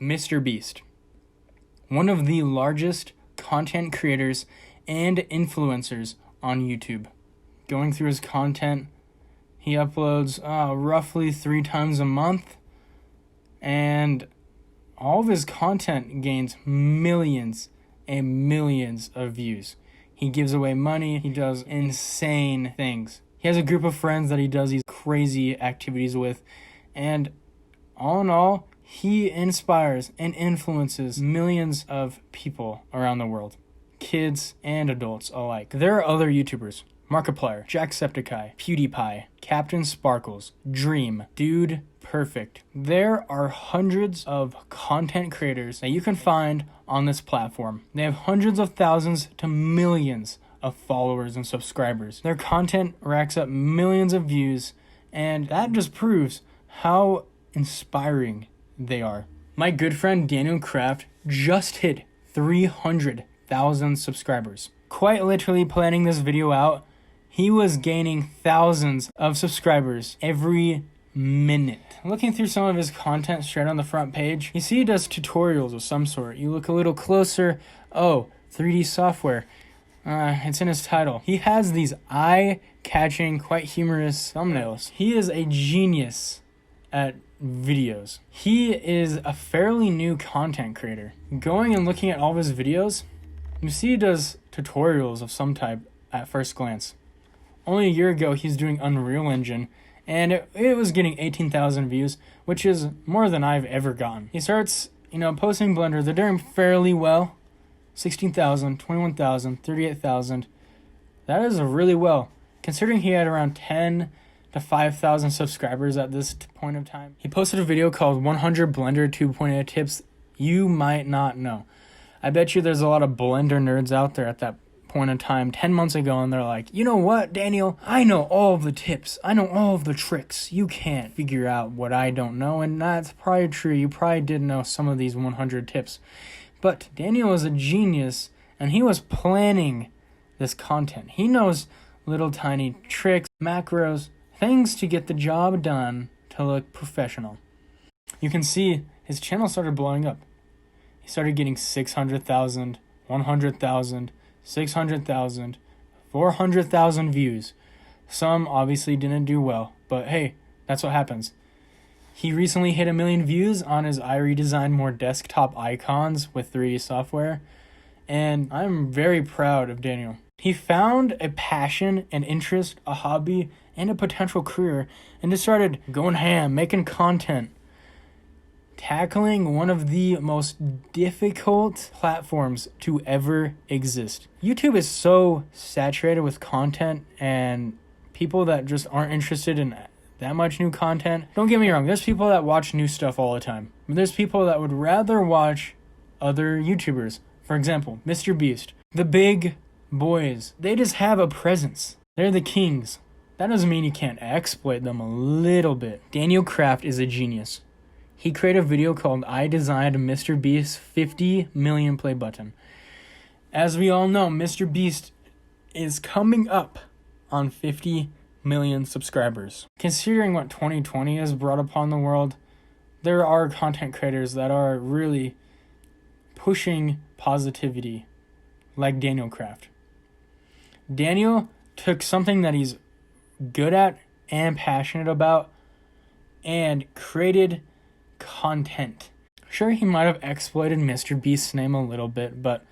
Mr. Beast, one of the largest content creators and influencers on YouTube. Going through his content, he uploads roughly 3 times a month, and all of his content gains millions and millions of views. He gives away money, he does insane things. He has a group of friends that he does these crazy activities with, and all in all, he inspires and influences millions of people around the world, kids and adults alike. There are other YouTubers: Markiplier, Jacksepticeye, PewDiePie, Captain Sparkles, Dream, Dude Perfect. There are hundreds of content creators that you can find on this platform. They have hundreds of thousands to millions of followers and subscribers. Their content racks up millions of views, and that just proves how inspiring they are. My good friend Daniel Krafft just hit 300,000 subscribers. Quite literally planning this video out, he was gaining thousands of subscribers every minute. Looking through some of his content straight on the front page, you see he does tutorials of some sort. You look a little closer, 3D software. It's in his title. He has these eye-catching, quite humorous thumbnails. He is a genius at videos. He is a fairly new content creator. Going and looking at all of his videos, you see he does tutorials of some type at first glance. Only a year ago, he's doing Unreal Engine, and it was getting 18,000 views, which is more than I've ever gotten. He starts, posting Blender. They're doing fairly well. 16,000, 21,000, 38,000. That is really well, considering he had around 10 to 5,000 subscribers at this point of time. He posted a video called 100 Blender 2.0 Tips You Might Not Know. I bet you there's a lot of Blender nerds out there at that point in time 10 months ago, and they're like, you know what, Daniel, I know all of the tips, I know all of the tricks, you can't figure out what I don't know. And that's probably true. You probably did know some of these 100 tips, but Daniel is a genius, and he was planning this content. He knows little tiny tricks, macros, things to get the job done to look professional. You can see his channel started blowing up. He started getting 600,000, 100,000, 600,000, 400,000 views. Some obviously didn't do well, but hey, that's what happens. He recently hit 1 million views on his I redesigned more desktop icons with 3D software, and I'm very proud of Daniel. He found a passion, an interest, a hobby, and a potential career, and just started going ham, making content, tackling one of the most difficult platforms to ever exist. YouTube is so saturated with content and people that just aren't interested in that much new content. Don't get me wrong, there's people that watch new stuff all the time. But there's people that would rather watch other YouTubers. For example, Mr. Beast, the big boys. They just have a presence. They're the kings. That doesn't mean you can't exploit them a little bit. Daniel Krafft is a genius. He created a video called I Designed Mr. Beast's 50 million play button. As we all know, Mr. Beast is coming up on 50 million subscribers. Considering what 2020 has brought upon the world, there are content creators that are really pushing positivity, like Daniel Krafft. Daniel took something that he's good at and passionate about and created content. Sure, he might have exploited Mr. Beast's name a little bit, but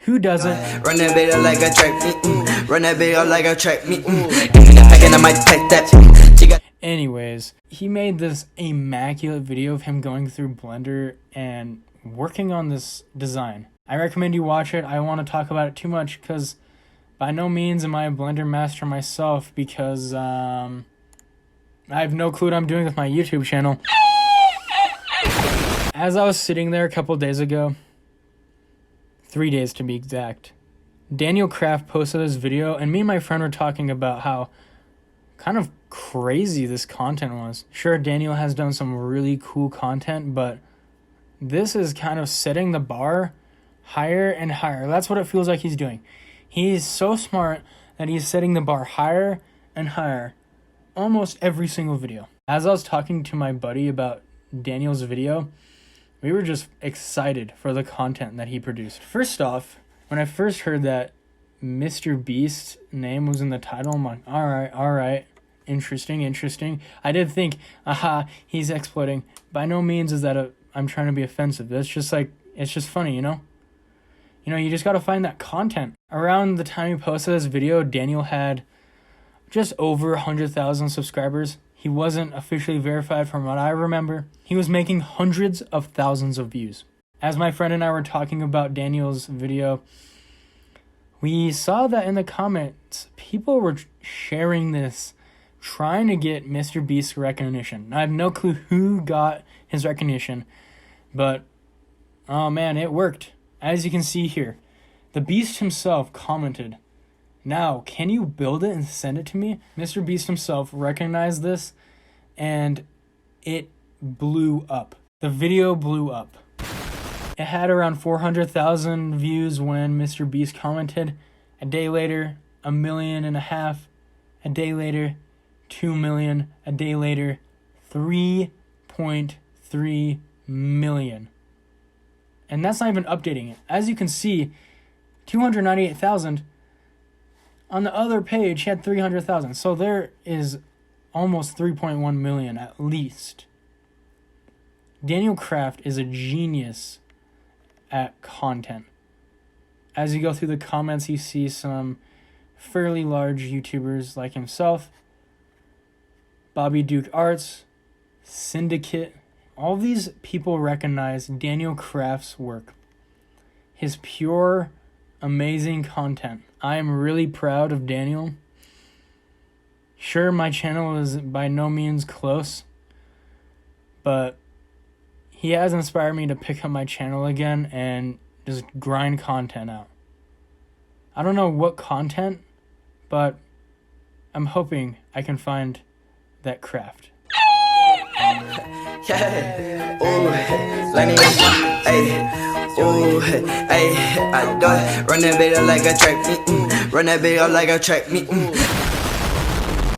who doesn't? Run that bit up like a track, run that bit up like a track, I might take that. Anyways, he made this immaculate video of him going through Blender and working on this design. I recommend you watch it. I don't want to talk about it too much because by no means am I a Blender master myself, because I have no clue what I'm doing with my YouTube channel. As I was sitting there a couple days ago, 3 days to be exact, Daniel Krafft posted this video, and me and my friend were talking about how kind of crazy this content was. Sure, Daniel has done some really cool content, but this is kind of setting the bar higher and higher. That's what it feels like he's doing. He's so smart that he's setting the bar higher and higher almost every single video. As I was talking to my buddy about Daniel's video, We were just excited for the content that he produced. First off, when I first heard that Mr. Beast's name was in the title, I'm like, all right. Interesting. I did think, he's exploiting. By no means is that I'm trying to be offensive. It's just funny, you know? You just got to find that content. Around the time he posted this video, Daniel had just over 100,000 subscribers. He wasn't officially verified from what I remember. He was making hundreds of thousands of views. As my friend and I were talking about Daniel's video, we saw that in the comments, people were sharing this, trying to get Mr. Beast's recognition. I have no clue who got his recognition, but oh man, it worked. As you can see here, the Beast himself commented, "Now, can you build it and send it to me?" Mr. Beast himself recognized this, and it blew up. The video blew up. It had around 400,000 views when Mr. Beast commented. A day later, 1.5 million. A day later, 2 million. A day later, 3.3 million. And that's not even updating it. As you can see, 298,000. On the other page, he had 300,000. So there is almost 3.1 million at least. Daniel Krafft is a genius at content. As you go through the comments, you see some fairly large YouTubers like himself, Bobby Duke Arts, Syndicate. All these people recognize Daniel Krafft's work. His pure, amazing content. I am really proud of Daniel. Sure, my channel is by no means close, but he has inspired me to pick up my channel again and just grind content out. I don't know what content, but I'm hoping I can find that craft. Yeah, ooh, Lenny, ayy, ooh, ayy, I do it. Run that bitch up like a track, run that bitch up like a track,